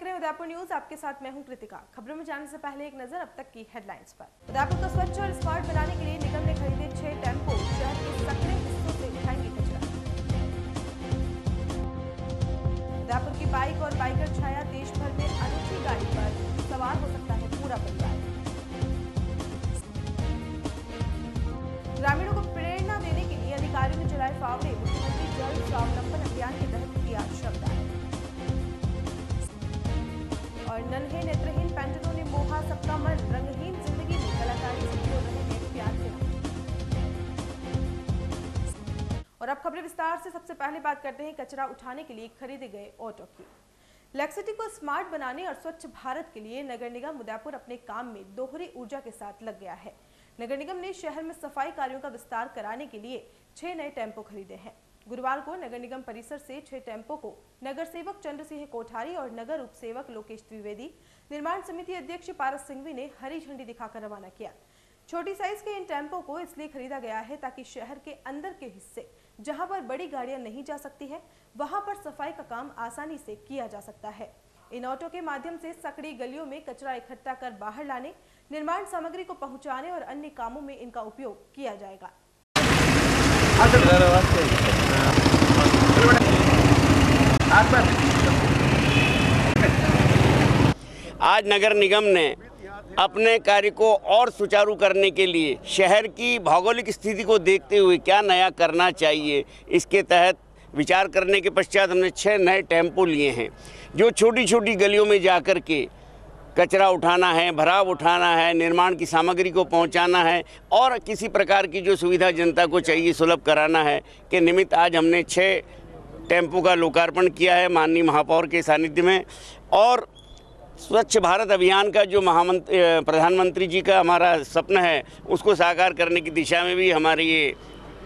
देख रहे हैं उदयपुर न्यूज। आपके साथ मैं हूं कृतिका। खबरों में जाने से पहले एक नजर अब तक की हेडलाइंस पर। उदयपुर को स्वच्छ और स्मार्ट बनाने के लिए निगम ने खरीदे 6 टेम्पो। शहर के सक्रिय हिस्सों से उठाएंगे कचरा। उदयपुर की बाइक और बाइकर छाया। देश भर में अनूठी गाड़ी पर सवार हो सकता है पूरा परिवार। ग्रामीणों को प्रेरणा देने के लिए अधिकारियों ने चलाए फावड़े। मुख्यमंत्री जल स्वावलंबन अभियान के तहत किया श्रमदान। और नन्हे नेत्रहीन पेंटनों ने मोहा सबका मन। रंगहीन जिंदगी में कलाकारी से जोड़ रहे हैं प्यार के नाम। और अब खबरें विस्तार से। सबसे पहले बात करते हैं कचरा उठाने के लिए खरीदे गए ऑटो की। लैक्सिटी को स्मार्ट बनाने और स्वच्छ भारत के लिए नगर निगम उदयपुर अपने काम में दोहरी ऊर्जा के साथ लग गया है। नगर निगम ने शहर में सफाई कार्यों का विस्तार कराने के लिए 6 नए टेम्पो खरीदे हैं। गुरुवार को नगर निगम परिसर से 6 टेम्पो को नगर सेवक चंद्र सिंह कोठारी और नगर उप सेवक लोकेश द्विवेदी, निर्माण समिति अध्यक्ष पारस सिंघवी ने हरी झंडी दिखाकर रवाना किया। छोटी साइज के इन टेम्पो को इसलिए खरीदा गया है ताकि शहर के अंदर के हिस्से जहां पर बड़ी गाड़ियां नहीं जा सकती है, वहां पर सफाई का काम आसानी से किया जा सकता है। इन ऑटो के माध्यम से सकड़ी गलियों में कचरा इकट्ठा कर बाहर लाने, निर्माण सामग्री को पहुंचाने और अन्य कामों में इनका उपयोग किया जाएगा। आज नगर निगम ने अपने कार्य को और सुचारू करने के लिए शहर की भौगोलिक स्थिति को देखते हुए क्या नया करना चाहिए, इसके तहत विचार करने के पश्चात हमने 6 नए टेम्पो लिए हैं, जो छोटी छोटी गलियों में जाकर के कचरा उठाना है, भराव उठाना है, निर्माण की सामग्री को पहुंचाना है और किसी प्रकार की जो सुविधा जनता को चाहिए सुलभ कराना है के निमित्त आज हमने 6 टेम्पो का लोकार्पण किया है माननीय महापौर के सानिध्य में। और स्वच्छ भारत अभियान का जो प्रधानमंत्री जी का हमारा सपना है उसको साकार करने की दिशा में भी हमारे ये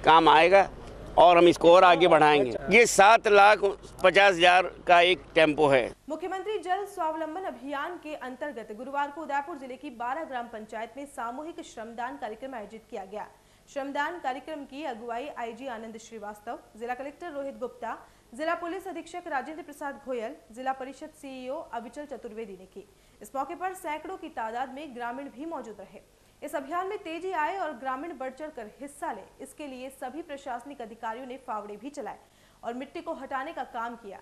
काम आएगा और हम इसको और आगे बढ़ाएंगे। ये 7,50,000 का एक टेम्पो है। मुख्यमंत्री जल स्वावलंबन अभियान के अंतर्गत गुरुवार को उदयपुर जिले की 12 ग्राम पंचायत में सामूहिक श्रमदान कार्यक्रम आयोजित किया गया। श्रमदान कार्यक्रम की अगुवाई आईजी आनंद श्रीवास्तव, जिला कलेक्टर रोहित गुप्ता, जिला पुलिस अधीक्षक राजेंद्र प्रसाद गोयल, जिला परिषद सीईओ अविचल चतुर्वेदी ने की। इस मौके पर सैकड़ों की तादाद में ग्रामीण भी मौजूद रहे। इस अभियान में तेजी आए और ग्रामीण बढ़ चढ़कर हिस्सा ले, इसके लिए सभी प्रशासनिक अधिकारियों ने फावड़े भी चलाए और मिट्टी को हटाने का काम किया।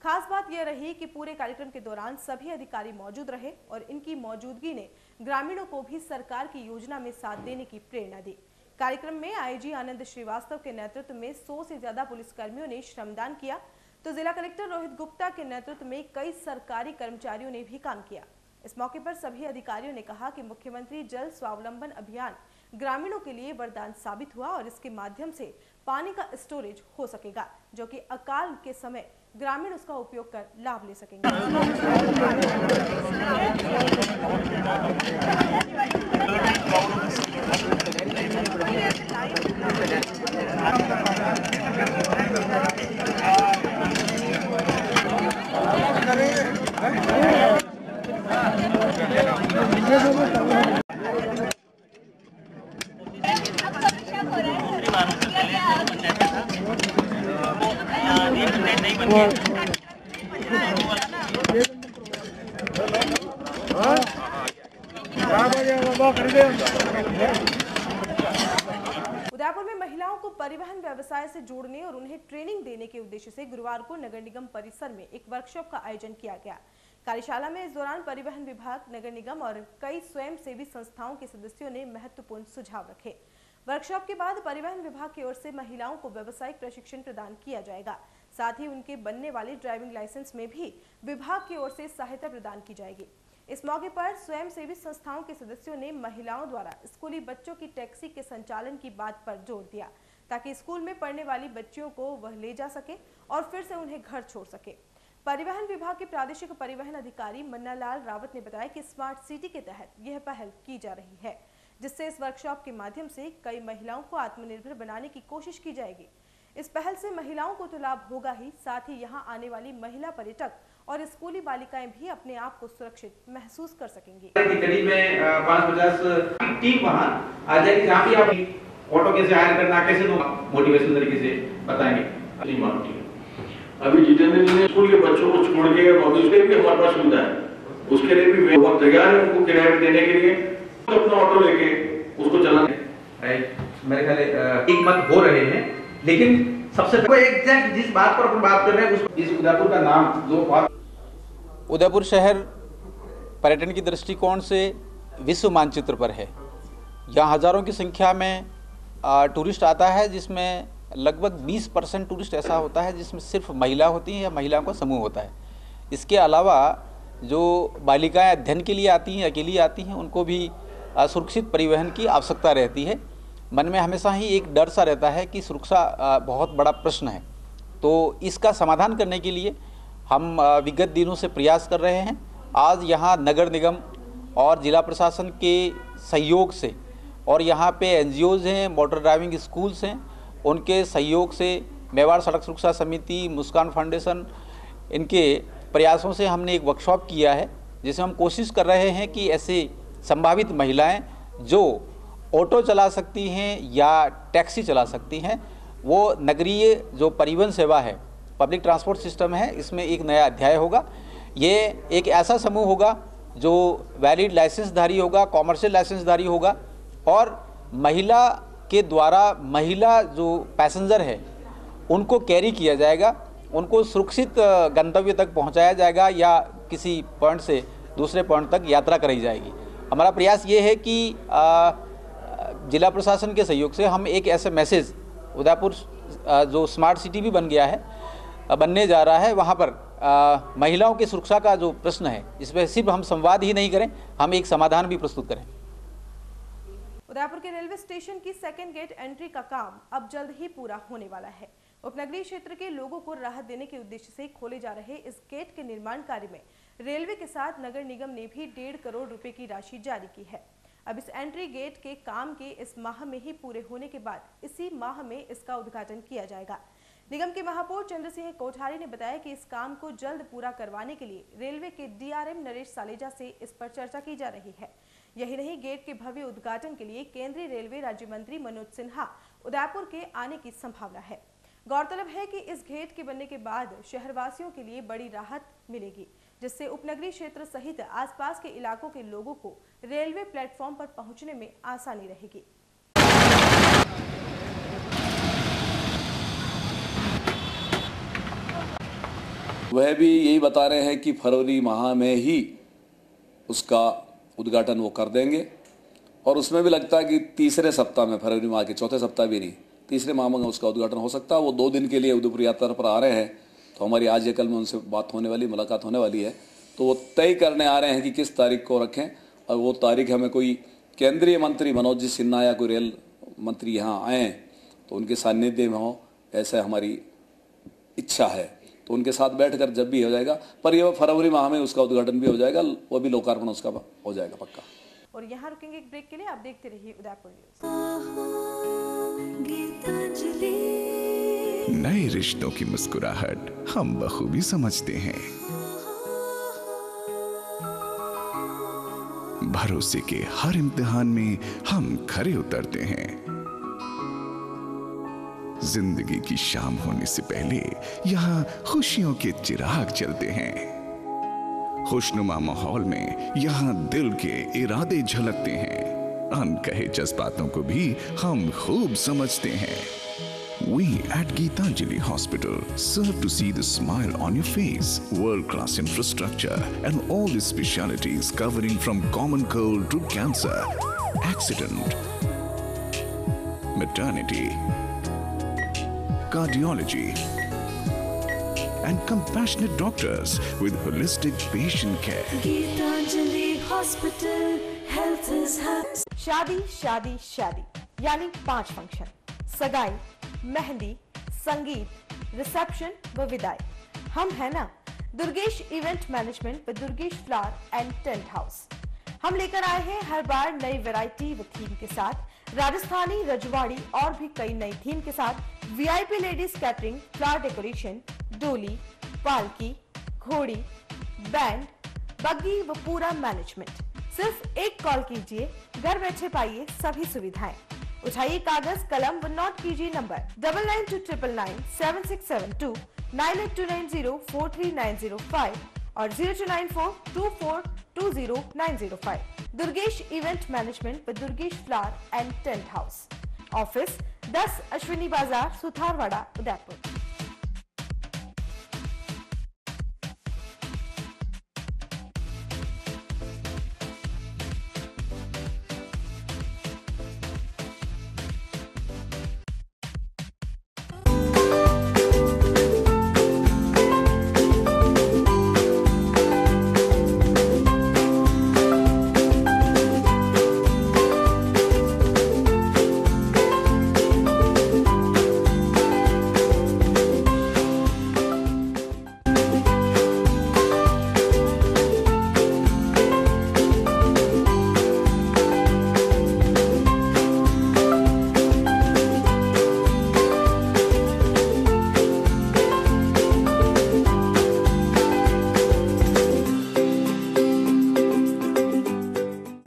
खास बात यह रही कि पूरे कार्यक्रम के दौरान सभी अधिकारी मौजूद रहे और इनकी मौजूदगी ने ग्रामीणों को भी सरकार की योजना में साथ देने की प्रेरणा दी। कार्यक्रम में आईजी आनंद श्रीवास्तव के नेतृत्व में 100 से ज्यादा पुलिसकर्मियों ने श्रमदान किया, तो जिला कलेक्टर रोहित गुप्ता के नेतृत्व में कई सरकारी कर्मचारियों ने भी काम किया। इस मौके पर सभी अधिकारियों ने कहा कि मुख्यमंत्री जल स्वावलंबन अभियान ग्रामीणों के लिए वरदान साबित हुआ और इसके माध्यम से पानी का स्टोरेज हो सकेगा, जो कि अकाल के समय ग्रामीण उसका उपयोग कर लाभ ले सकेंगे। उदयपुर में महिलाओं को परिवहन व्यवसाय से जोड़ने और उन्हें ट्रेनिंग देने के उद्देश्य से गुरुवार को नगर निगम परिसर में एक वर्कशॉप का आयोजन किया गया। कार्यशाला में इस दौरान परिवहन विभाग, नगर निगम और कई स्वयंसेवी संस्थाओं के सदस्यों ने महत्वपूर्ण सुझाव रखे। वर्कशॉप के बाद परिवहन विभाग की ओर से महिलाओं को व्यावसायिक प्रशिक्षण प्रदान किया जाएगा। साथ ही उनके बनने वाले ड्राइविंग लाइसेंस में भी विभाग की ओर से सहायता प्रदान की जाएगी। इस मौके पर स्वयंसेवी संस्थाओं के सदस्यों ने महिलाओं द्वारा स्कूली बच्चों की टैक्सी के संचालन की बात पर जोर दिया, ताकि स्कूल में पढ़ने वाली बच्चियों को वह ले जा सके और फिर से उन्हें घर छोड़ सके। परिवहन विभाग के प्रादेशिक परिवहन अधिकारी मन्नालाल रावत ने बताया कि स्मार्ट सिटी के तहत यह पहल की जा रही है, जिससे इस वर्कशॉप के माध्यम से कई महिलाओं को आत्मनिर्भर बनाने की कोशिश की जाएगी। इस पहल से महिलाओं को तो लाभ होगा ही, साथ ही यहाँ आने वाली महिला पर्यटक और स्कूली बालिकाएं भी अपने आप को सुरक्षित महसूस कर सकेंगी। करीब में 5-50 टीम वहाँ आ जाएगी, जहाँ भी आप ऑटो कैसे हायर करना, कैसे मोटिवेशन तरीके से बताएंगे। अभी जितेंद्र जी ने स्कूल के बच्चों को छोड़ के उसके भी हमारे पास सुविधा है, उसके लिए भी बहुत तैयार है उनको किराए पे देने के लिए, तो अपना ऑटो लेके उसको चलाने। मेरे ख्याल एक मत हो रहे हैं, लेकिन सबसे एग्जैक्ट जिस बात पर अपन बात कर रहे हैं इस उदयपुर का नाम जो उदयपुर शहर पर्यटन की दृष्टिकोण से विश्व मानचित्र पर है। यहाँ हज़ारों की संख्या में टूरिस्ट आता है, जिसमें लगभग 20% टूरिस्ट ऐसा होता है जिसमें सिर्फ महिला होती हैं या महिलाओं का समूह होता है। इसके अलावा जो बालिकाएं अध्ययन के लिए आती हैं, अकेली आती हैं, उनको भी सुरक्षित परिवहन की आवश्यकता रहती है। मन में हमेशा ही एक डर सा रहता है कि सुरक्षा बहुत बड़ा प्रश्न है। तो इसका समाधान करने के लिए हम विगत दिनों से प्रयास कर रहे हैं। आज यहाँ नगर निगम और जिला प्रशासन के सहयोग से और यहाँ पे NGOs हैं, मोटर ड्राइविंग स्कूल्स हैं, उनके सहयोग से मेवाड़ सड़क सुरक्षा समिति, मुस्कान फाउंडेशन, इनके प्रयासों से हमने एक वर्कशॉप किया है, जिसमें हम कोशिश कर रहे हैं कि ऐसे संभावित महिलाएं जो ऑटो चला सकती हैं या टैक्सी चला सकती हैं, वो नगरीय जो परिवहन सेवा है, पब्लिक ट्रांसपोर्ट सिस्टम है, इसमें एक नया अध्याय होगा। ये एक ऐसा समूह होगा जो वैलिड लाइसेंसधारी होगा, कॉमर्शियल लाइसेंसधारी होगा, और महिला के द्वारा महिला जो पैसेंजर है उनको कैरी किया जाएगा, उनको सुरक्षित गंतव्य तक पहुंचाया जाएगा या किसी पॉइंट से दूसरे पॉइंट तक यात्रा कराई जाएगी। हमारा प्रयास ये है कि जिला प्रशासन के सहयोग से हम एक ऐसे मैसेज, उदयपुर जो स्मार्ट सिटी भी बन गया है, बनने जा रहा है, वहाँ पर महिलाओं की सुरक्षा का जो प्रश्न है, इस पर सिर्फ हम संवाद ही नहीं करें, हम एक समाधान भी प्रस्तुत करें। उदयपुर के रेलवे स्टेशन की सेकेंड गेट एंट्री का काम अब जल्द ही पूरा होने वाला है। उपनगरीय क्षेत्र के लोगों को राहत देने के उद्देश्य से खोले जा रहे इस गेट के निर्माण कार्य में रेलवे के साथ नगर निगम ने भी 1.5 करोड़ रुपए की राशि जारी की है। अब इस एंट्री गेट के काम के इस माह में ही पूरे होने के बाद इसी माह में इसका उद्घाटन किया जाएगा। निगम के महापौर चंद्र सिंह कोठारी ने बताया कि इस काम को जल्द पूरा करवाने के लिए रेलवे के DRM नरेश सालेजा से इस पर चर्चा की जा रही है। यही नहीं, गेट के भव्य उद्घाटन के लिए केंद्रीय रेलवे राज्य मंत्री मनोज सिन्हा उदयपुर के आने की संभावना है। गौरतलब है कि इस गेट के बनने के बाद शहरवासियों के लिए बड़ी राहत मिलेगी, जिससे उपनगरीय क्षेत्र सहित आसपास के इलाकों के लोगों को रेलवे प्लेटफॉर्म पर पहुंचने में आसानी रहेगी। वह भी यही बता रहे हैं कि फरवरी माह में ही उसका उद्घाटन वो कर देंगे, और उसमें भी लगता है कि तीसरे सप्ताह में, फरवरी माह के चौथे सप्ताह भी नहीं, तीसरे माह में उसका उद्घाटन हो सकता है। वो 2 दिन के लिए उदयपुर यात्रा पर आ रहे हैं, तो हमारी आज या कल में उनसे बात होने वाली, मुलाकात होने वाली है। तो वो तय करने आ रहे हैं कि किस तारीख को रखें, और वो तारीख हमें कोई केंद्रीय मंत्री मनोज जी सिन्हा या कोई रेल मंत्री यहाँ आए तो उनके सानिध्य में हो, ऐसा हमारी इच्छा है। तो उनके साथ बैठकर जब भी हो जाएगा, पर ये फरवरी माह में उसका उद्घाटन भी हो जाएगा, वो भी लोकार्पण उसका हो जाएगा पक्का। और यहाँ रुकेंगे एक ब्रेक के लिए, आप देखते रहिए उदयपुर न्यूज़। नए रिश्तों की मुस्कुराहट हम बखूबी समझते हैं, भरोसे के हर इम्तिहान में हम खरे उतरते हैं। जिंदगी की शाम होने से पहले यहाँ खुशियों के चिराग जलते हैं। खुशनुमा माहौल में यहाँ दिल के इरादे झलकते हैं, अनकहे जज्बातों को भी हम खूब समझते हैं। We at Geetanjali Hospital serve to see the smile on your face. World-class infrastructure and all the specialities covering from common cold to cancer, accident, maternity, cardiology, and compassionate doctors with holistic patient care. Geetanjali Hospital, health is happy. शादी शादी शादी यानी 5 function, सगाई, मेहंदी, संगीत, reception व विदाई। हम है ना दुर्गेश इवेंट मैनेजमेंट व Durgesh flower and tent house. हम लेकर आए हैं हर बार नई वैरायटी व थीम के साथ, राजस्थानी, रजवाड़ी और भी कई नई थीम के साथ। VIP ladies catering, flower decoration, डोली, पालकी, घोड़ी, बैंड, बग्गी व पूरा मैनेजमेंट। सिर्फ एक कॉल कीजिए, घर बैठे पाइए सभी सुविधाएं। उठाइए कागज कलम व नोट कीजिए नंबर 9929997672 9829043905 और 029424200905। Durgesh event management with Durgesh flower and tent house. Office 10 Ashwini बाजार, सुथारवाड़ा, उदयपुर।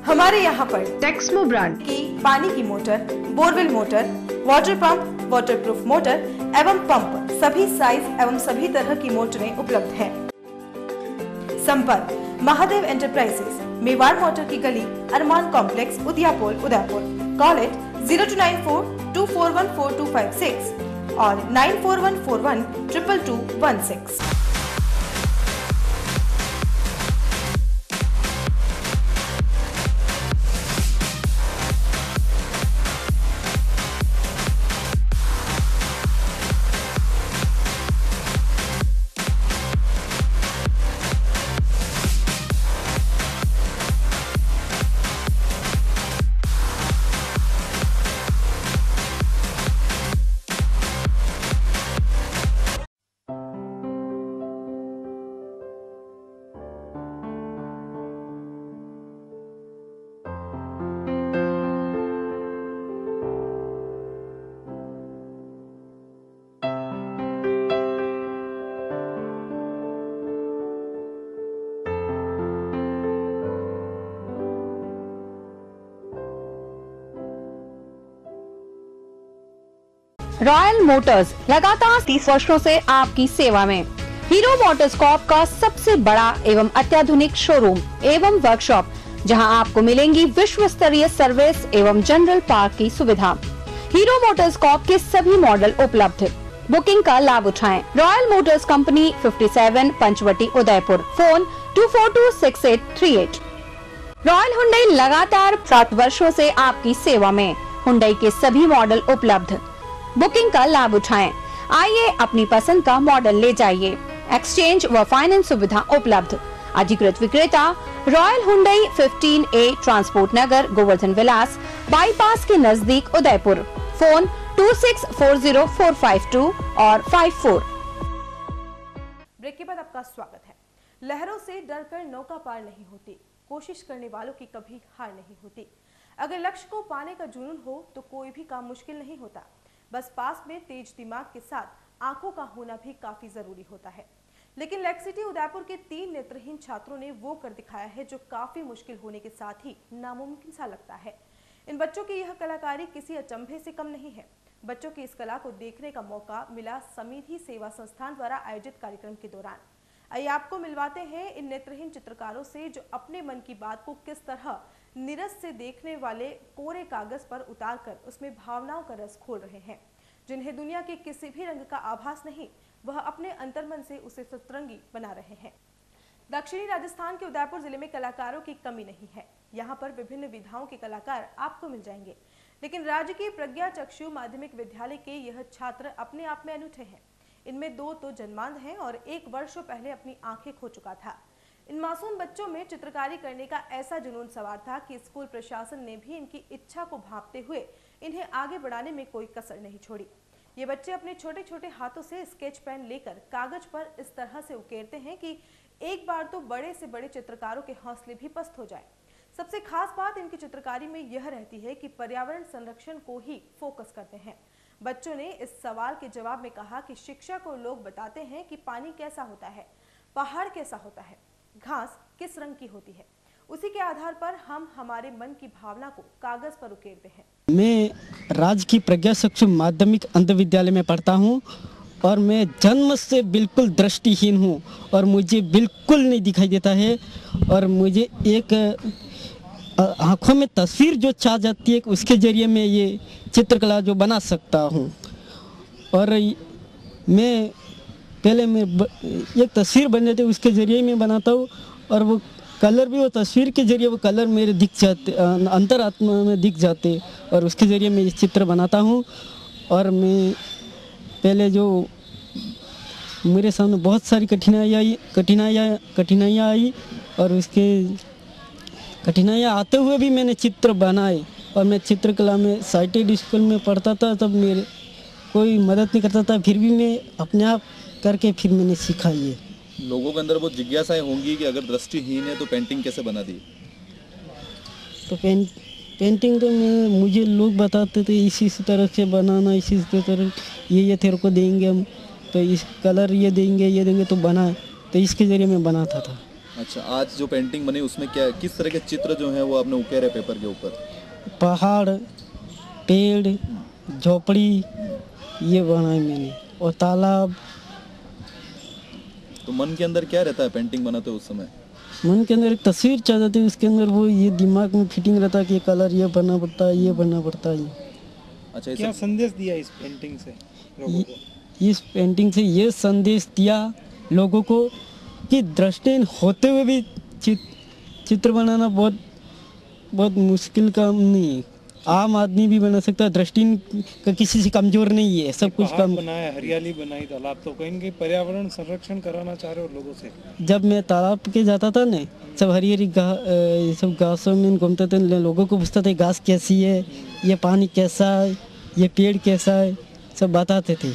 हमारे यहाँ पर टेक्समो ब्रांड की पानी की motor, borewell motor, water pump, waterproof motor एवं पंप सभी साइज एवं सभी तरह की मोटरें उपलब्ध हैं। संपर्क महादेव एंटरप्राइजेस, मेवाड़ मोटर की गली, अरमान कॉम्प्लेक्स, उदियापुर, उदयपुर। कॉल इट 0294241426 और 9414122216। रॉयल मोटर्स लगातार 30 वर्षों से आपकी सेवा में। हीरो मोटर्स कॉर्प का सबसे बड़ा एवं अत्याधुनिक शोरूम एवं वर्कशॉप, जहां आपको मिलेंगी विश्व स्तरीय सर्विस एवं जनरल पार्क की सुविधा। हीरो मोटर्स कॉर्प के सभी मॉडल उपलब्ध। बुकिंग का लाभ उठाएं। Royal motors company 57 Panchvati, Udaipur. Phone 2426838। Royal Hyundai लगातार 7 वर्षों से आपकी सेवा में। हुंडई के सभी मॉडल उपलब्ध। बुकिंग का लाभ उठाएं। आइए अपनी पसंद का मॉडल ले जाइए। एक्सचेंज व फाइनेंस सुविधा उपलब्ध। अधिकृत विक्रेता रॉयल हुंडई 15A, ट्रांसपोर्ट नगर, गोवर्धन विलास, बाईपास के नजदीक, उदयपुर। फोन 2640452 और 54। ब्रेक के बाद आपका स्वागत है। लहरों से डरकर नौका पार नहीं होती, कोशिश करने वालों की कभी हार नहीं होती। अगर लक्ष्य को पाने का जुनून हो तो कोई भी काम मुश्किल नहीं होता। बस पास में तेज दिमाग के साथ आंखों का होना भी काफी जरूरी होता है। लेकिन लेक सिटी उदयपुर के 3 नेत्रहीन छात्रों ने वो कर दिखाया है जो काफी मुश्किल होने के साथ ही नामुमकिन सा लगता है। इन बच्चों की यह कलाकारी किसी अचंभे से कम नहीं है। बच्चों की इस कला को देखने का मौका मिला समिधि सेवा संस्थान द्वारा आयोजित कार्यक्रम के दौरान। आइए आपको मिलवाते हैं इन नेत्रहीन चित्रकारों से जो अपने मन की बात को किस तरह निरस से देखने वाले कोरे कागज पर उतारकर उसमें भावनाओं का रस खोल रहे हैं। जिन्हें दुनिया के किसी भी रंग का आभास नहीं, वह अपने अंतर्मन से उसे सतरंगी बना रहे हैं। दक्षिणी राजस्थान के उदयपुर जिले में कलाकारों की कमी नहीं है। यहाँ पर विभिन्न विधाओं के कलाकार आपको मिल जाएंगे। लेकिन राजकीय प्रज्ञा चक्षु माध्यमिक विद्यालय के यह छात्र अपने आप में अनूठे हैं। इनमें 2 तो जन्मांध हैं और 1 वर्ष पहले अपनी आंखें खो चुका था। इन मासूम बच्चों में चित्रकारी करने का ऐसा जुनून सवार था कि स्कूल प्रशासन ने भी इनकी इच्छा को भांपते हुए इन्हें आगे बढ़ाने में कोई कसर नहीं छोड़ी। ये बच्चे अपने छोटे छोटे हाथों से स्केच पेन लेकर कागज पर इस तरह से उकेरते हैं कि एक बार तो बड़े से बड़े चित्रकारों के हौसले भी पस्त हो जाए। सबसे खास बात इनकी चित्रकारी में यह रहती है कि पर्यावरण संरक्षण को ही फोकस करते हैं। बच्चों ने इस सवाल के जवाब में कहा कि शिक्षा को लोग बताते हैं कि पानी कैसा होता है, पहाड़ कैसा होता है, घास किस रंग की होती है। उसी के आधार पर हम हमारे मन की भावना को कागज पर उकेरते हैं। मैं राजकीय प्रज्ञा चक्षु माध्यमिक अंध विद्यालय में पढ़ता हूँ और मैं जन्म से बिल्कुल दृष्टिहीन हूँ और मुझे बिल्कुल नहीं दिखाई देता है और मुझे एक आँखों में तस्वीर जो छा जाती है उसके ज़रिए मैं ये चित्रकला जो बना सकता हूँ। और मैं पहले मैं एक तस्वीर बन जाती है उसके ज़रिए मैं बनाता हूँ और वो कलर भी वो तस्वीर के ज़रिए वो कलर मेरे दिख जाते, अंतरात्मा में दिख जाते और उसके ज़रिए मैं ये चित्र बनाता हूँ। और मैं पहले जो मेरे सामने बहुत सारी कठिनाइयाँ आई और उसके कठिनाइयाँ आते हुए भी मैंने चित्र बनाए। और मैं चित्रकला में साइटेड स्कूल में पढ़ता था, तब मेरे कोई मदद नहीं करता था, फिर भी मैं अपने आप करके फिर मैंने सीखा। ये लोगों के अंदर वो जिज्ञासाएं होंगी कि अगर दृष्टिहीन है तो पेंटिंग कैसे बना दी। तो पेंटिंग तो मुझे लोग बताते थे इसी तरह से बनाना, इसी तरह ये तेरे को देंगे हम, तो इस कलर ये देंगे तो बना, तो इसके ज़रिए मैं बनाता था। अच्छा, आज जो पेंटिंग बनी उसमें क्या किस तरह के चित्र जो हैं वो आपने उकेरे पेपर के ऊपर? पहाड़, पेड़, झोपड़ी ये बनाए मैंने और तालाब। तो मन के अंदर क्या रहता है पेंटिंग बनाते उस समय? मन के अंदर एक तस्वीर चल जाती है, उसके अंदर वो ये दिमाग में फिटिंग रहता है कि कलर ये बनना पड़ता है, ये बनना पड़ता है। अच्छा, क्या संदेश दिया इस पेंटिंग से लोगों को? इस पेंटिंग से ये संदेश दिया लोगों को कि दृष्टिहीन होते हुए भी चित्र बनाना बहुत मुश्किल काम नहीं है। आम आदमी भी बना सकता है, दृष्टिहीन का किसी से कमजोर नहीं है, सब कुछ कम बनाया, हरियाली बनाई, तालाब, तो कहीं कहीं पर्यावरण संरक्षण कराना चाह रहे हो लोगों से? जब मैं तालाब के जाता था ना, सब हरी सब घासों में घूमते थे, लोगों को पूछता था घास कैसी है, ये पानी कैसा है, ये पेड़ कैसा है, सब बताते थे।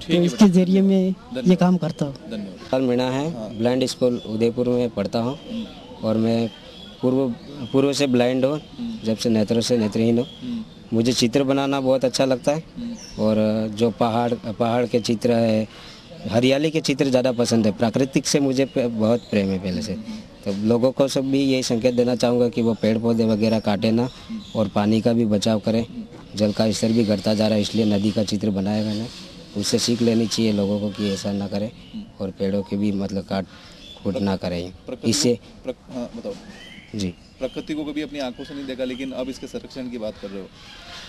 तो इसके जरिए मैं ये काम करता हूँ। धन्यवाद। मीणा है, ब्लाइंड स्कूल उदयपुर में पढ़ता हूँ और मैं पूर्व से ब्लाइंड हूँ, जब से नेत्रों से नेत्रहीन हूँ। मुझे चित्र बनाना बहुत अच्छा लगता है और जो पहाड़ के चित्र है, हरियाली के चित्र ज़्यादा पसंद है। प्राकृतिक से मुझे बहुत प्रेम है पहले से। तो लोगों को सब भी यही संकेत देना चाहूँगा कि वो पेड़ पौधे वगैरह काटे ना और पानी का भी बचाव करें। जल का स्तर भी घटता जा रहा है, इसलिए नदी का चित्र बनाया मैंने। उससे सीख लेनी चाहिए लोगों को कि ऐसा ना करें और पेड़ों के भी मतलब काट कूट ना करें। इससे बताओ जी, प्रकृति को कभी अपनी आंखों से नहीं देखा, लेकिन अब इसके संरक्षण की बात कर रहे हो?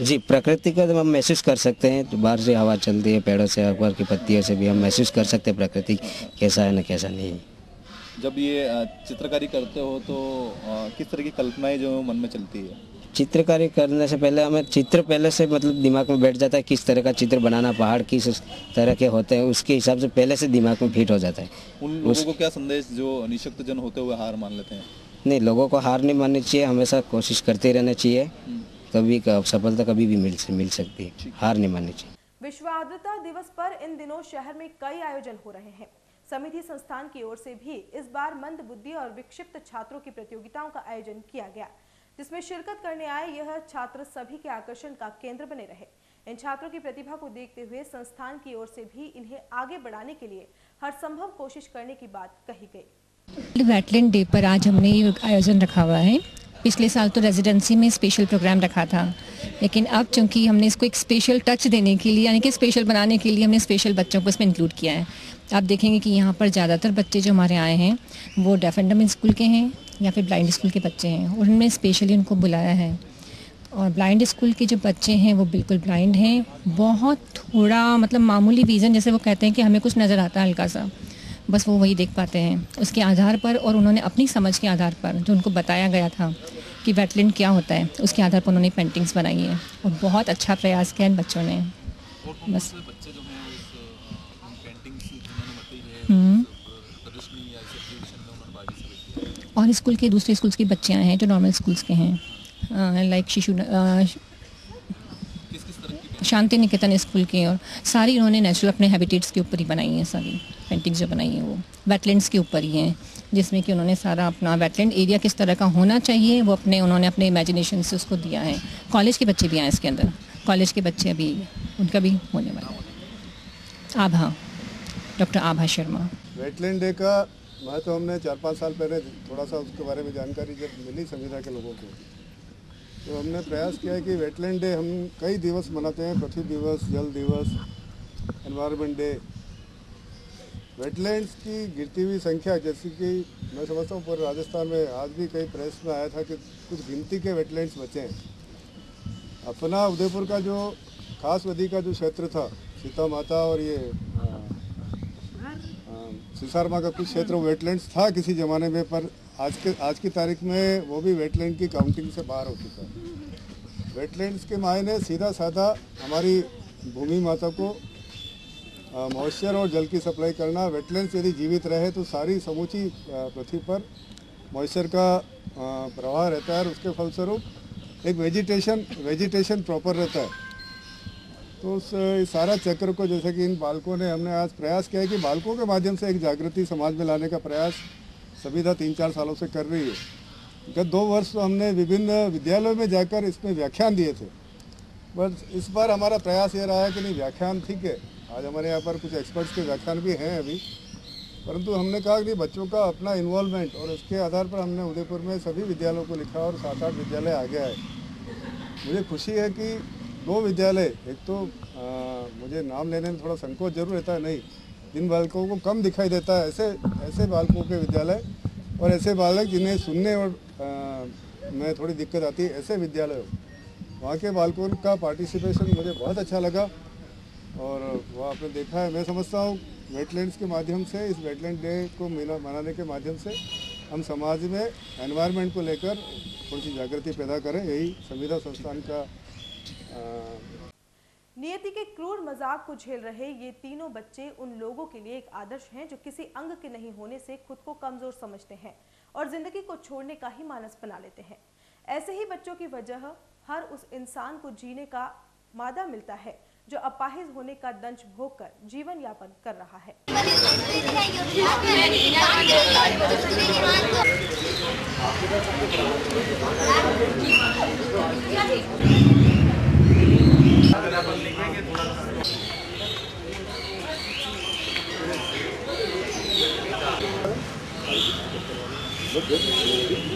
जी, प्रकृति को तो हम महसूस कर सकते हैं। तो बाहर से हवा चलती है, पेड़ों से, ऊपर की पत्तियों से भी हम महसूस कर सकते हैं प्रकृति कैसा है ना कैसा नहीं है। जब ये चित्रकारी करते हो तो किस तरह की कल्पनाएं जो मन में चलती है? चित्रकारी करने से पहले हमें चित्र पहले से मतलब दिमाग में बैठ जाता है, किस तरह का चित्र बनाना, पहाड़ किस तरह के होते हैं, उसके हिसाब से पहले से दिमाग में फिट हो जाता है। उन लोगों को क्या संदेश जो निशक्त जन होते हुए हार मान लेते हैं? नहीं, लोगों को हार नहीं माननी चाहिए, हमेशा कोशिश करते रहना चाहिए, तभी सफलता कभी भी मिल सकती है, हार नहीं माननी चाहिए। विश्व आर्द्रता दिवस पर इन दिनों शहर में कई आयोजन हो रहे हैं। समिति संस्थान की ओर से भी इस बार मंद बुद्धि और विक्षिप्त छात्रों की प्रतियोगिताओं का आयोजन किया गया, जिसमें शिरकत करने आए यह छात्र सभी के आकर्षण का केंद्र बने रहे। इन छात्रों की प्रतिभा को देखते हुए संस्थान की ओर से भी इन्हें आगे बढ़ाने के लिए हर संभव कोशिश करने की बात कही गई। वेटलैंड डे पर आज हमने ये आयोजन रखा हुआ है। पिछले साल तो रेजिडेंसी में स्पेशल प्रोग्राम रखा था, लेकिन अब चूंकि हमने इसको एक स्पेशल टच देने के लिए, यानी कि स्पेशल बनाने के लिए, हमने स्पेशल बच्चों को इसमें इंक्लूड किया है। आप देखेंगे कि यहाँ पर ज़्यादातर बच्चे जो हमारे आए हैं वो डेफ एंड डम स्कूल के हैं या फिर ब्लाइंड स्कूल के बच्चे हैं, और उनमें स्पेशली उनको बुलाया है। और ब्लाइंड स्कूल के जो बच्चे हैं वो बिल्कुल ब्लाइंड हैं, बहुत थोड़ा मतलब मामूली विज़न, जैसे वो कहते हैं कि हमें कुछ नज़र आता है हल्का सा, बस वो वही देख पाते हैं। उसके आधार पर और उन्होंने अपनी समझ के आधार पर जो उनको बताया गया था कि वेटलैंड क्या होता है, उसके आधार पर उन्होंने पेंटिंग्स बनाई हैं और बहुत अच्छा प्रयास किया इन बच्चों ने। बस और स्कूल के दूसरे स्कूल्स के बच्चे आए हैं जो नॉर्मल स्कूल्स के हैं, लाइक शांति निकेतन स्कूल के, और सारी उन्होंने नेचुरल अपने हैबिटेट्स के ऊपर ही बनाई हैं। सारी पेंटिंग्स जो बनाई हैं वो वेटलैंड्स के ऊपर ही हैं, जिसमें कि उन्होंने सारा अपना वेटलैंड एरिया किस तरह का होना चाहिए वो उन्होंने अपने इमेजिनेशन से उसको दिया है। कॉलेज के बच्चे भी आए इसके अंदर, कॉलेज के बच्चे अभी उनका भी होने वाला है। आभा, डॉक्टर आभा शर्मा। वेटलैंड डे का महत्व हमने 4-5 साल पहले थोड़ा सा उसके बारे में जानकारी जब मिली संविदा के लोगों को, तो हमने प्रयास किया है कि वेटलैंड डे हम कई दिवस मनाते हैं, पृथ्वी दिवस, जल दिवस, एनवायरनमेंट डे, वेटलैंड्स की गिरती हुई संख्या, जैसे कि मैं समझता हूँ पूरे राजस्थान में आज भी कई प्रेस में आया था कि कुछ गिनती के वेटलैंड्स बचे हैं। अपना उदयपुर का जो खास नदी का जो क्षेत्र था, सीता माता और ये सिसारमा का कुछ क्षेत्र वेटलैंड्स था किसी ज़माने में, पर आज की तारीख में वो भी वेटलैंड की काउंटिंग से बाहर हो चुका है। वेटलैंड्स के मायने सीधा साधा हमारी भूमि माता को मॉइस्चर और जल की सप्लाई करना। वेटलैंड्स यदि जीवित रहे तो सारी समूची पृथ्वी पर मॉइस्चर का प्रवाह रहता है और उसके फलस्वरूप एक वेजिटेशन प्रॉपर रहता है। तो उस सारा चक्र को, जैसे कि इन बालकों ने, हमने आज प्रयास किया है कि बालकों के माध्यम से एक जागृति समाज में लाने का प्रयास संविदा 3-4 सालों से कर रही है। गत 2 वर्ष तो हमने विभिन्न विद्यालयों में जाकर इसमें व्याख्यान दिए थे, बस इस बार हमारा प्रयास ये रहा है कि नहीं, व्याख्यान ठीक है, आज हमारे यहाँ पर कुछ एक्सपर्ट्स के व्याख्यान भी हैं अभी, परंतु हमने कहा कि बच्चों का अपना इन्वॉल्वमेंट, और उसके आधार पर हमने उदयपुर में सभी विद्यालयों को लिखा और 7-8 विद्यालय आगे आए। मुझे खुशी है कि 2 विद्यालय, एक तो मुझे नाम लेने में थोड़ा संकोच जरूर रहता है, नहीं, जिन बालकों को कम दिखाई देता है ऐसे बालकों के विद्यालय और ऐसे बालक जिन्हें सुनने और में थोड़ी दिक्कत आती है, ऐसे विद्यालय, वहाँ के बालकों का पार्टिसिपेशन मुझे बहुत अच्छा लगा। और वो आपने देखा है, मैं समझता हूँ वेटलैंड्स के माध्यम से, इस वेटलैंड डे को मनाने के माध्यम से हम समाज में एनवायरनमेंट को लेकर थोड़ी सी जागृति पैदा करें, यही संविदा संस्थान का नियति के क्रूर मजाक को झेल रहे ये तीनों बच्चे उन लोगों के लिए एक आदर्श हैं जो किसी अंग के नहीं होने से खुद को कमजोर समझते हैं और जिंदगी को छोड़ने का ही मानस बना लेते हैं। ऐसे ही बच्चों की वजह हर उस इंसान को जीने का मादा मिलता है जो अपाहिज होने का दंश भोग कर जीवन यापन कर रहा है।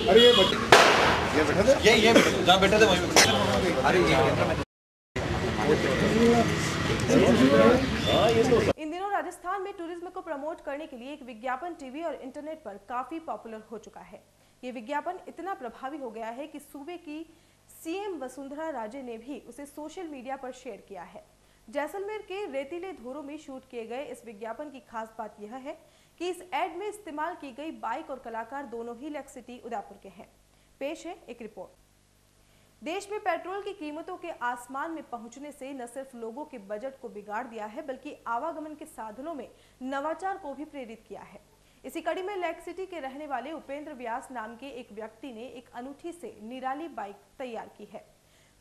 अरे ये बैठा थे, ये जहाँ बैठे थे वहीं इन दिनों राजस्थान में टूरिज्म को प्रमोट करने के लिए एक विज्ञापन टीवी और इंटरनेट पर काफी पॉपुलर हो चुका है। ये विज्ञापन इतना प्रभावी हो गया है कि सूबे की सीएम वसुंधरा राजे ने भी उसे सोशल मीडिया पर शेयर किया है। जैसलमेर के रेतीले धोरों में शूट किए गए इस विज्ञापन की खास बात यह है कि इस एड में इस्तेमाल की गई बाइक और कलाकार दोनों ही लेक सिटी उदयपुर के हैं। पेश है एक रिपोर्ट। देश में पेट्रोल की कीमतों के आसमान में पहुंचने से न सिर्फ लोगों के बजट को बिगाड़ दिया है बल्कि आवागमन के साधनों में नवाचार को भी प्रेरित किया है। इसी कड़ी में लेक सिटी के रहने वाले उपेंद्र व्यास नाम के एक व्यक्ति ने एक अनूठी से निराली बाइक तैयार की है।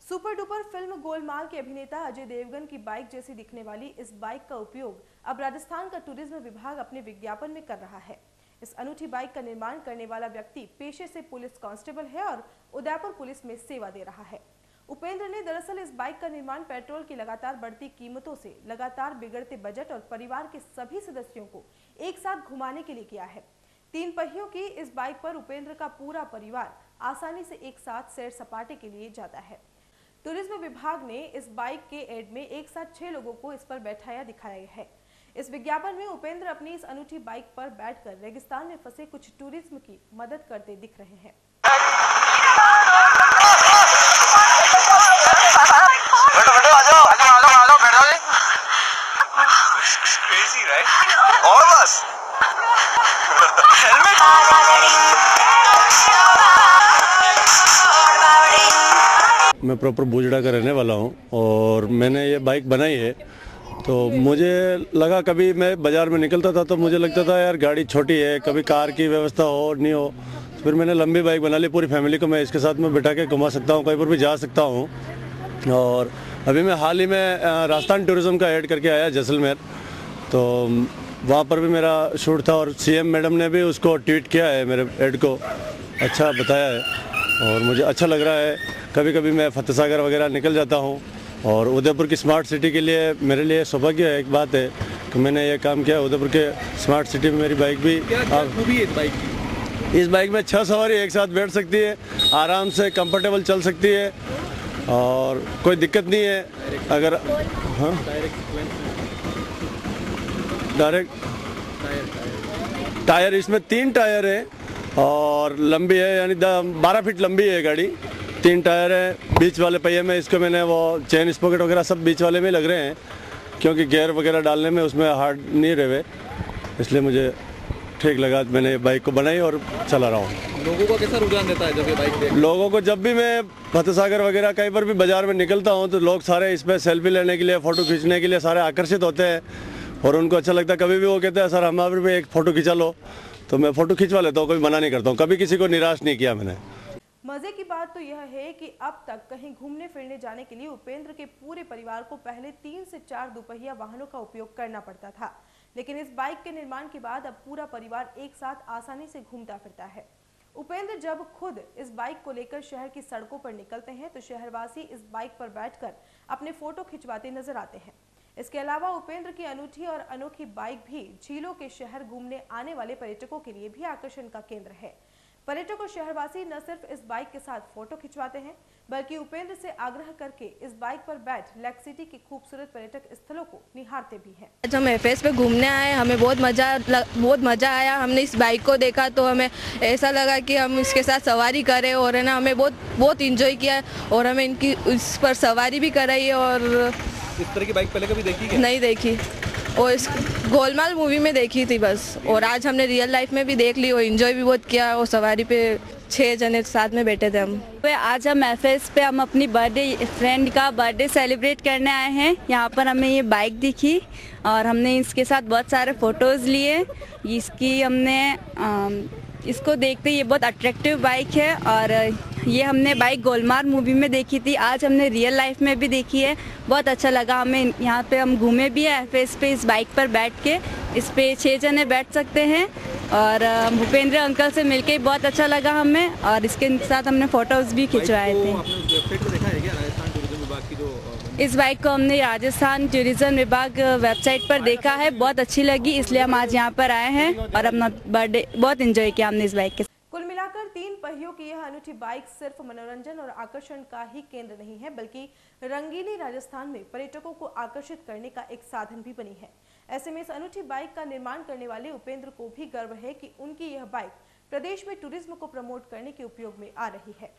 सुपर डुपर फिल्म गोलमाल के अभिनेता अजय देवगन की बाइक जैसी दिखने वाली इस बाइक का उपयोग अब राजस्थान का टूरिज्म विभाग अपने विज्ञापन में कर रहा है। इस अनूठी बाइक का निर्माण करने वाला व्यक्ति पेशे से पुलिस कांस्टेबल है और उदयपुर पुलिस में सेवा दे रहा है। उपेंद्र ने दरअसल इस बाइक का निर्माण पेट्रोल की लगातार बढ़ती कीमतों से लगातार बिगड़ते बजट और परिवार के सभी सदस्यों को एक साथ घुमाने के लिए किया है। 3 पहियों की इस बाइक पर उपेंद्र का पूरा परिवार आसानी से एक साथ सैर सपाटे के लिए जाता है। टूरिज्म विभाग ने इस बाइक के एड में एक साथ 6 लोगों को इस पर बैठाया दिखाया है। इस विज्ञापन में उपेंद्र अपनी इस अनूठी बाइक पर बैठकर रेगिस्तान में फंसे कुछ टूरिज्म की मदद करते दिख रहे हैं। और बस मैं प्रॉपर बूजड़ा का रहने वाला हूँ और मैंने ये बाइक बनाई है। तो मुझे लगा, कभी मैं बाज़ार में निकलता था तो मुझे लगता था यार गाड़ी छोटी है, कभी कार की व्यवस्था हो नहीं हो, फिर मैंने लंबी बाइक बना ली। पूरी फैमिली को मैं इसके साथ में बिठा के घुमा सकता हूँ, कहीं पर भी जा सकता हूँ। और अभी मैं हाल ही में राजस्थान टूरिज्म का ऐड करके आया जैसलमेर, तो वहाँ पर भी मेरा शूट था और सीएम मैडम ने भी उसको ट्वीट किया है, मेरे ऐड को अच्छा बताया है और मुझे अच्छा लग रहा है। कभी कभी मैं फतेह सागर वगैरह निकल जाता हूँ और उदयपुर की स्मार्ट सिटी के लिए मेरे लिए सौभाग्य है, एक बात है कि मैंने ये काम किया। उदयपुर के स्मार्ट सिटी में मेरी बाइक भी इस बाइक में 6 सवारी एक साथ बैठ सकती है, आराम से कंफर्टेबल चल सकती है और कोई दिक्कत नहीं है। अगर हाँ डायरेक्ट टायर इसमें 3 टायर है और लंबी है, यानी 12 फीट लंबी है गाड़ी। 3 टायर है, बीच वाले पहिए में इसको मैंने वो चेन स्पॉकेट वगैरह सब बीच वाले में लग रहे हैं, क्योंकि गियर वगैरह डालने में उसमें हार्ड नहीं रहे, इसलिए मुझे ठीक लगा। मैंने बाइक को बनाई और चला रहा हूँ। लोगों को कैसा रुझान देता है जब ये बाइक देखते? लोगों को जब भी मैं फतेह सागर वगैरह कहीं पर भी बाजार में निकलता हूँ तो लोग सारे इसमें सेल्फी लेने के लिए, फ़ोटो खींचने के लिए सारे आकर्षित होते हैं और उनको अच्छा लगता है। कभी भी वो कहते हैं सर हमारे भी एक फ़ोटो खिंचा लो, तो मैं फ़ोटो खिंचवा लेता हूँ, कभी मना नहीं करता हूँ, कभी किसी को निराश नहीं किया मैंने। मजे की बात तो यह है कि अब तक कहीं घूमने फिरने जाने के लिए उपेंद्र के पूरे परिवार को पहले 3 से 4 दोपहिया वाहनों का उपयोग करना पड़ता था, लेकिन इस बाइक के निर्माण के बाद अब पूरा परिवार एक साथ आसानी से घूमता फिरता है। उपेंद्र जब खुद इस बाइक को लेकर शहर की सड़कों पर निकलते हैं तो शहरवासी इस बाइक पर बैठकर अपने फोटो खिंचवाते नजर आते हैं। इसके अलावा उपेंद्र की अनूठी और अनोखी बाइक भी झीलों के शहर घूमने आने वाले पर्यटकों के लिए भी आकर्षण का केंद्र है। पर्यटक और शहरवासी न सिर्फ इस बाइक के साथ फोटो खिंचवाते हैं बल्कि उपेंद्र से आग्रह करके इस बाइक पर बैठ लेक सिटी के खूबसूरत पर्यटक स्थलों को निहारते भी हैं। आज हम एफएस पे घूमने आए, हमें बहुत मजा आया। हमने इस बाइक को देखा तो हमें ऐसा लगा कि हम इसके साथ सवारी करें और है ना, हमें बहुत इंजॉय किया और हमें इनकी इस पर सवारी भी कराई। और इस तरह की बाइक पहले कभी देखी क्या? नहीं देखी, और इस गोलमाल मूवी में देखी थी बस, और आज हमने रियल लाइफ में भी देख ली और एंजॉय भी बहुत किया। और सवारी पे 6 जने साथ में बैठे थे हम। आज हम एफएस पे हम अपनी फ्रेंड का बर्थडे सेलिब्रेट करने आए हैं। यहाँ पर हमें ये बाइक दिखी और हमने इसके साथ बहुत सारे फोटोज़ लिए। इसको देखते ये बहुत अट्रैक्टिव बाइक है और ये हमने बाइक गोलमाल मूवी में देखी थी, आज हमने रियल लाइफ में भी देखी है। बहुत अच्छा लगा हमें। यहाँ पे हम घूमे भी है एफएस पे इस बाइक पर बैठ के। इस पे 6 जने बैठ सकते हैं और भूपेंद्र अंकल से मिलके बहुत अच्छा लगा हमें और इसके साथ हमने फोटोज भी खिंचवाए थे। इस बाइक को हमने राजस्थान टूरिज्म विभाग वेबसाइट पर देखा है, बहुत अच्छी लगी, इसलिए हम आज यहाँ पर आए हैं और अपना बर्थडे बहुत एंजॉय किया हमने इस बाइक के। कुल मिलाकर 3 पहियों की यह अनूठी बाइक सिर्फ मनोरंजन और आकर्षण का ही केंद्र नहीं है बल्कि रंगीली राजस्थान में पर्यटकों को आकर्षित करने का एक साधन भी बनी है। ऐसे में इस अनूठी बाइक का निर्माण करने वाले उपेंद्र को भी गर्व है कि उनकी यह बाइक प्रदेश में टूरिज्म को प्रमोट करने के उपयोग में आ रही है।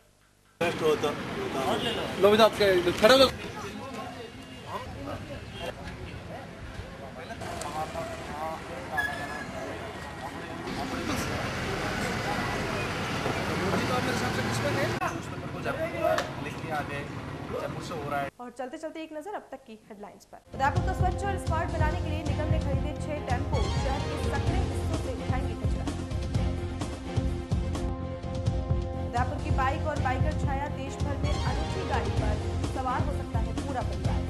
और चलते चलते एक नजर अब तक की हेडलाइंस पर। उदयपुर को स्वच्छ और स्मार्ट बनाने के लिए निगम ने खरीदे 6 टेम्पो, शहर के सक्रिय हिस्सों से उठाएंगे कचरा। उदयपुर की बाइक और बाइकर छाया, देश भर में अनूठी गाड़ी पर सवार हो सकता है पूरा परिवार।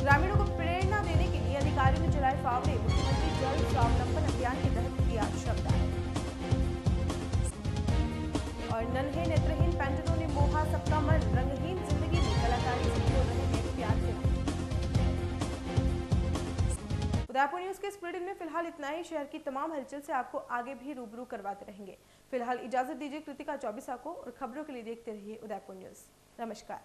ग्रामीणों को प्रेरणा देने के लिए अधिकारियों ने चलाए फावड़े, मुख्यमंत्री जल स्वावलंबन अभियान के तहत किया श्रमदान। और नन्हे नेत्रहीन पेंटरों ने मोहा सबका मन, रंगहीन जिंदगी में कलाकारी से जोड़ रहे हैं प्यार के। उदयपुर न्यूज के इस बुलेटिन में फिलहाल इतना ही। शहर की तमाम हलचल से आपको आगे भी रूबरू करवाते रहेंगे। फिलहाल इजाजत दीजिए कृतिका चौबीसा को और खबरों के लिए देखते रहिए उदयपुर न्यूज। नमस्कार।